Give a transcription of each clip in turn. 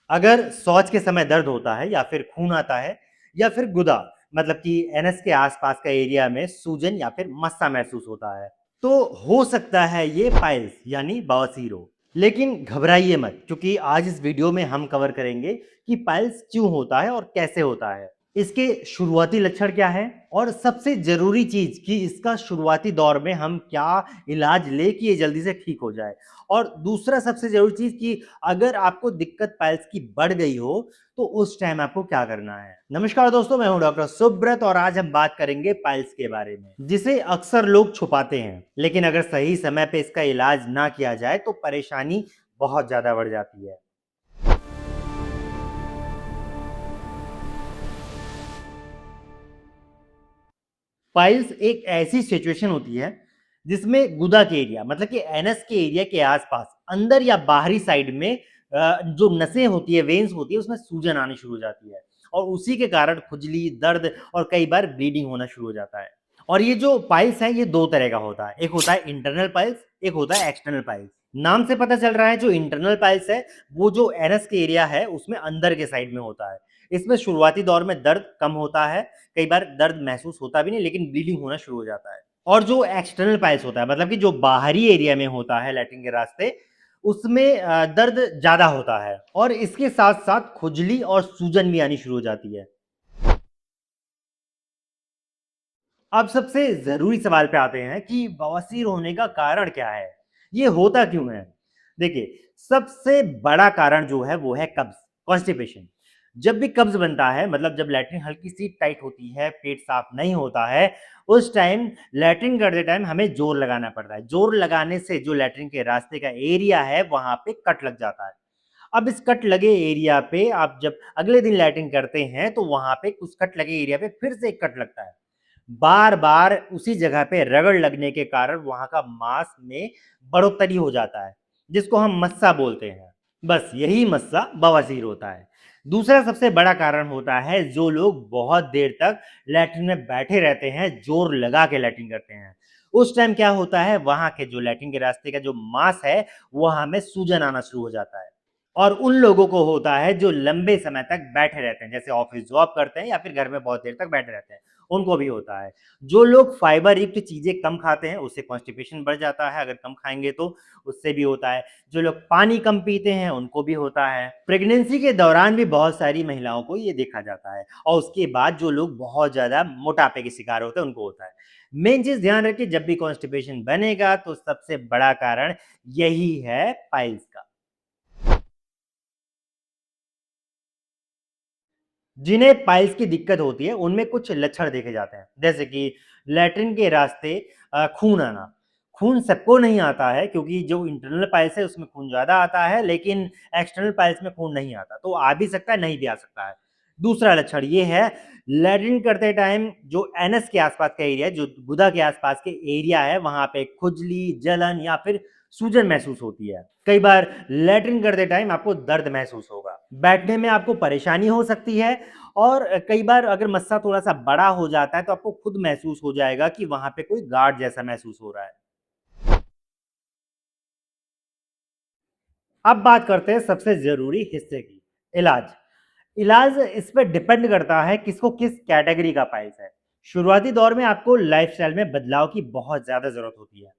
अगर शौच के समय दर्द होता है या फिर खून आता है या फिर गुदा मतलब कि एनस के आसपास का एरिया में सूजन या फिर मस्सा महसूस होता है तो हो सकता है ये पाइल्स यानी बवासीर हो। लेकिन घबराइए मत, क्योंकि आज इस वीडियो में हम कवर करेंगे कि पाइल्स क्यों होता है और कैसे होता है, इसके शुरुआती लक्षण क्या है और सबसे जरूरी चीज कि इसका शुरुआती दौर में हम क्या इलाज ले कि ये जल्दी से ठीक हो जाए। और दूसरा सबसे जरूरी चीज कि अगर आपको दिक्कत पाइल्स की बढ़ गई हो तो उस टाइम आपको क्या करना है। नमस्कार दोस्तों, मैं हूं डॉक्टर सुब्रत और आज हम बात करेंगे पाइल्स के बारे में, जिसे अक्सर लोग छुपाते हैं, लेकिन अगर सही समय पे इसका इलाज ना किया जाए तो परेशानी बहुत ज्यादा बढ़ जाती है। पाइल्स एक ऐसी सिचुएशन होती है जिसमें गुदा के एरिया मतलब कि एनस के एरिया के आसपास अंदर या बाहरी साइड में जो नसें होती है, वेन्स होती है, उसमें सूजन आनी शुरू हो जाती है और उसी के कारण खुजली, दर्द और कई बार ब्लीडिंग होना शुरू हो जाता है। और ये जो पाइल्स है ये दो तरह का होता है, एक होता है इंटरनल पाइल्स, एक होता है एक्सटर्नल पाइल्स। नाम से पता चल रहा है जो इंटरनल पाइल्स है वो जो एनस के एरिया है उसमें अंदर के साइड में होता है। इसमें शुरुआती दौर में दर्द कम होता है, कई बार दर्द महसूस होता भी नहीं लेकिन ब्लीडिंग होना शुरू हो जाता है। और जो एक्सटर्नल पाइल्स होता है मतलब कि जो बाहरी एरिया में होता है लैट्रिन के रास्ते, उसमें दर्द ज्यादा होता है और इसके साथ साथ खुजली और सूजन भी आनी शुरू हो जाती है। अब सबसे जरूरी सवाल पे आते हैं कि बवासीर होने का कारण क्या है, ये होता क्यों है। देखिए, सबसे बड़ा कारण जो है वो है कब्ज, कॉन्स्टिपेशन। जब भी कब्ज बनता है मतलब जब लैट्रिन हल्की सी टाइट होती है, पेट साफ नहीं होता है, उस टाइम लैट्रिन करते टाइम हमें जोर लगाना पड़ता है। जोर लगाने से जो लैट्रिन के रास्ते का एरिया है वहां पे कट लग जाता है। अब इस कट लगे एरिया पे आप जब अगले दिन लैट्रिन करते हैं तो वहां पे उस कट लगे एरिया पे फिर से एक कट लगता है। बार बार उसी जगह पे रगड़ लगने के कारण वहां का मांस में बढ़ोतरी हो जाता है, जिसको हम मस्सा बोलते हैं। बस यही मस्सा बवासीर होता है। दूसरा सबसे बड़ा कारण होता है जो लोग बहुत देर तक लैट्रिन में बैठे रहते हैं, जोर लगा के लैट्रिन करते हैं। उस टाइम क्या होता है, वहां के जो लैट्रिन के रास्ते का जो मांस है वहां में सूजन आना शुरू हो जाता है। और उन लोगों को होता है जो लंबे समय तक बैठे रहते हैं, जैसे ऑफिस जॉब करते हैं या फिर घर में बहुत देर तक बैठे रहते हैं, उनको भी होता है। जो लोग फाइबर युक्त चीजें कम खाते हैं उससे कॉन्स्टिपेशन बढ़ जाता है, अगर कम खाएंगे तो उससे भी होता है। जो लोग पानी कम पीते हैं उनको भी होता है। प्रेगनेंसी के दौरान भी बहुत सारी महिलाओं को ये देखा जाता है और उसके बाद जो लोग बहुत ज्यादा मोटापे के शिकार होते हैं उनको होता है। मेन चीज ध्यान रखिए, जब भी कॉन्स्टिपेशन बनेगा तो सबसे बड़ा कारण यही है पाइल्स का। जिन्हें पाइल्स की दिक्कत होती है उनमें कुछ लक्षण देखे जाते हैं, जैसे कि लैट्रिन के रास्ते खून आना। खून सबको नहीं आता है, क्योंकि जो इंटरनल पाइल्स है उसमें खून ज्यादा आता है, लेकिन एक्सटर्नल पाइल्स में खून नहीं आता, तो आ भी सकता है, नहीं भी आ सकता है। दूसरा लक्षण ये है, लैट्रिन करते टाइम जो एनस के आसपास का एरिया है, जो गुदा के आसपास के एरिया है, वहां पे खुजली, जलन या फिर सूजन महसूस होती है। कई बार लैट्रिन करते टाइम आपको दर्द महसूस होगा, बैठने में आपको परेशानी हो सकती है और कई बार अगर मस्सा थोड़ा सा बड़ा हो जाता है तो आपको खुद महसूस हो जाएगा कि वहां पे कोई गार्ड जैसा महसूस हो रहा है। अब बात करते हैं सबसे जरूरी हिस्से की, इलाज। इलाज इस पर डिपेंड करता है किसको किस कैटेगरी का पाइल्स है। शुरुआती दौर में आपको लाइफस्टाइल में बदलाव की बहुत ज्यादा जरूरत होती है।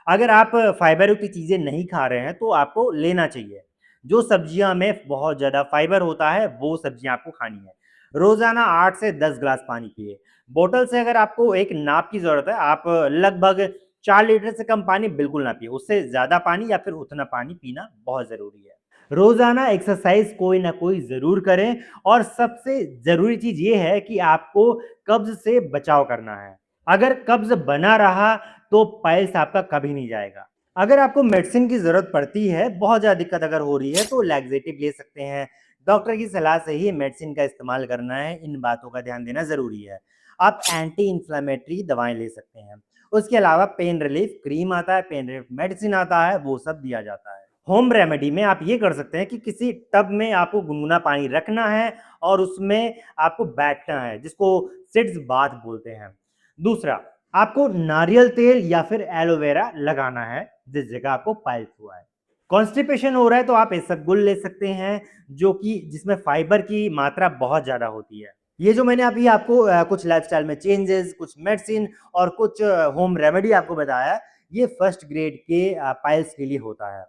अगर आप फाइबर युक्त चीजें नहीं खा रहे हैं तो आपको लेना चाहिए। जो सब्जियां में बहुत ज्यादा फाइबर होता है वो सब्जियां आपको खानी है। रोजाना 8 से 10 ग्लास पानी पिए। बोतल से अगर आपको एक नाप की जरूरत है, आप लगभग 4 लीटर से कम पानी बिल्कुल ना पिए, उससे ज्यादा पानी या फिर उतना पानी पीना बहुत जरूरी है। रोजाना एक्सरसाइज कोई ना कोई जरूर करें और सबसे जरूरी चीज ये है कि आपको कब्ज से बचाव करना है। अगर कब्ज बना रहा तो पाइल्स आपका कभी नहीं जाएगा। अगर आपको मेडिसिन की जरूरत पड़ती है, बहुत ज्यादा दिक्कत अगर हो रही है, तो लैक्सेटिव ले सकते हैं। डॉक्टर की सलाह से ही मेडिसिन का इस्तेमाल करना है, इन बातों का ध्यान देना जरूरी है। आप एंटी इंफ्लेमेटरी दवाएं ले सकते हैं। उसके अलावा पेन रिलीफ क्रीम आता है, पेन रिलीफ मेडिसिन आता है, वो सब दिया जाता है। होम रेमेडी में आप ये कर सकते हैं कि किसी टब में आपको गुनगुना पानी रखना है और उसमें आपको बैठना है, जिसको सिट्स बाथ बोलते हैं। दूसरा, आपको नारियल तेल या फिर एलोवेरा लगाना है जिस जगह आपको पाइल्स हुआ है। कॉन्स्टिपेशन हो रहा है तो आप इसबगोल ले सकते हैं, जो कि जिसमें फाइबर की मात्रा बहुत ज़्यादा होती है। ये जो मैंने अभी आपको कुछ लाइफ़स्टाइल में चेंजेज़, कुछ मेडिसिन और कुछ होम रेमेडी आपको बताया, ये फर्स्ट ग्रेड के पाइल्स के लिए होता है।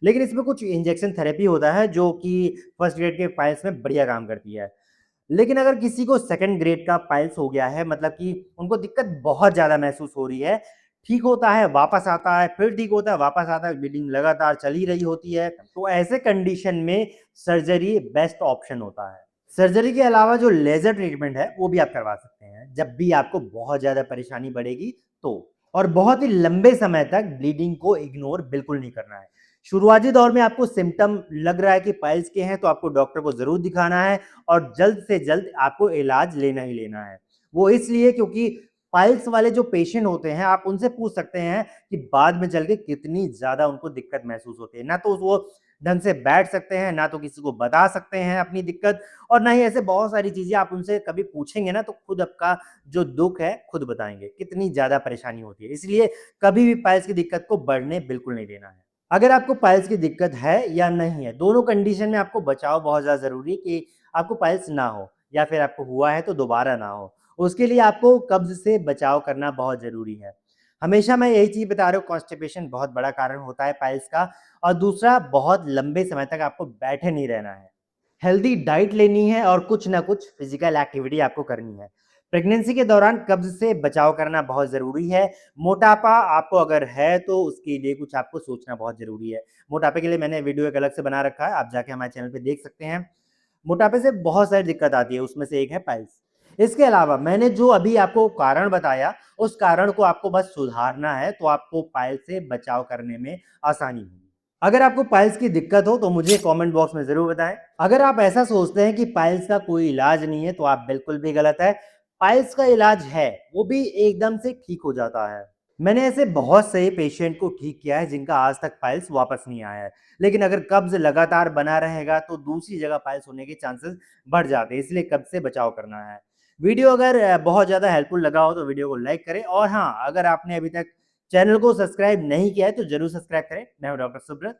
लेकिन इसमें कुछ इंजेक्शन थेरेपी होता है जो कि फर्स्ट ग्रेड के पाइल्स में बढ़िया काम करती है। लेकिन अगर किसी को सेकंड ग्रेड का पाइल्स हो गया है, मतलब कि उनको दिक्कत बहुत ज़्यादा महसूस हो रही है, ठीक होता है, वापस आता है, फिर ठीक होता है, वापस आता है, ब्लीडिंग लगातार चल ही रही होती है, तो ऐसे कंडीशन में सर्जरी बेस्ट ऑप्शन होता है। सर्जरी के अलावा जो लेज़र ट्रीटमेंट है, वो भी आप करवा सकते हैं, जब भी आपको बहुत ज़्यादा परेशानी बढ़ेगी तो। और बहुत ही लंबे समय तक ब्लीडिंग को इग्नोर बिल्कुल नहीं करना है। शुरुआती दौर में आपको सिम्पटम लग रहा है कि पाइल्स के हैं, तो आपको डॉक्टर को ज़रूर दिखाना है और जल्द से जल्द आपको इलाज लेना ही लेना है। वो इसलिए क्योंकि पाइल्स वाले जो पेशेंट होते हैं, आप उनसे पूछ सकते हैं कि बाद में चल के कितनी ज़्यादा उनको दिक्कत महसूस होती है। ना तो वो ढंग से बैठ सकते हैं, ना तो किसी को बता सकते हैं अपनी दिक्कत, और ना ही ऐसे बहुत सारी चीज़ें आप उनसे कभी पूछेंगे ना, तो खुद आपका जो दुःख है, खुद बताएँगे, कितनी ज़्यादा परेशानी होती है। इसलिए कभी भी पाइल्स की दिक्कत को बढ़ने बिल्कुल नहीं देना है। अगर आपको पाइल्स की दिक्कत है या नहीं है, दोनों कंडीशन में आपको बचाव बहुत ज़्यादा ज़रूरी है कि आपको पाइल्स ना हो, या फिर आपको हुआ है तो दोबारा ना हो। उसके लिए आपको कब्ज़ से बचाव करना बहुत ज़रूरी है। हमेशा मैं यही चीज़ बता रहा हूँ, कॉन्स्टिपेशन बहुत बड़ा कारण होता है पाइल्स का, और दूसरा बहुत लंबे समय तक आपको बैठे नहीं रहना है। हेल्दी डाइट लेनी है और कुछ ना कुछ फिज़िकल एक्टिविटी आपको करनी है। प्रेगनेंसी के दौरान कब्ज़ से बचाव करना बहुत ज़रूरी है। मोटापा आपको अगर है तो उसके लिए कुछ आपको सोचना बहुत ज़रूरी है। मोटापे के लिए मैंने वीडियो एक अलग से बना रखा है, आप जाके हमारे चैनल पे देख सकते हैं। मोटापे से बहुत सारी दिक्कत आती है, उसमें से एक है पाइल्स। इसके अलावा मैंने जो अभी आपको कारण बताया, उस कारण को आपको बस सुधारना है, तो आपको पाइल्स से बचाव करने में आसानी होगी। अगर आपको पाइल्स की दिक्कत हो तो मुझे कमेंट बॉक्स में ज़रूर बताएँ। अगर आप ऐसा सोचते हैं कि पाइल्स का कोई इलाज नहीं है, तो आप बिल्कुल भी गलत है। पाइल्स का इलाज है, वो भी एकदम से ठीक हो जाता है। मैंने ऐसे बहुत से पेशेंट को ठीक किया है जिनका आज तक पाइल्स वापस नहीं आया है। लेकिन अगर कब्ज़ लगातार बना रहेगा तो दूसरी जगह पाइल्स होने के चांसेस बढ़ जाते हैं, इसलिए कब्ज़ से बचाव करना है। वीडियो अगर बहुत ज़्यादा हेल्पफुल लगा हो तो वीडियो को लाइक करें, और हाँ, अगर आपने अभी तक चैनल को सब्सक्राइब नहीं किया है तो ज़रूर सब्सक्राइब करें। मैं हूँ डॉक्टर सुब्रत।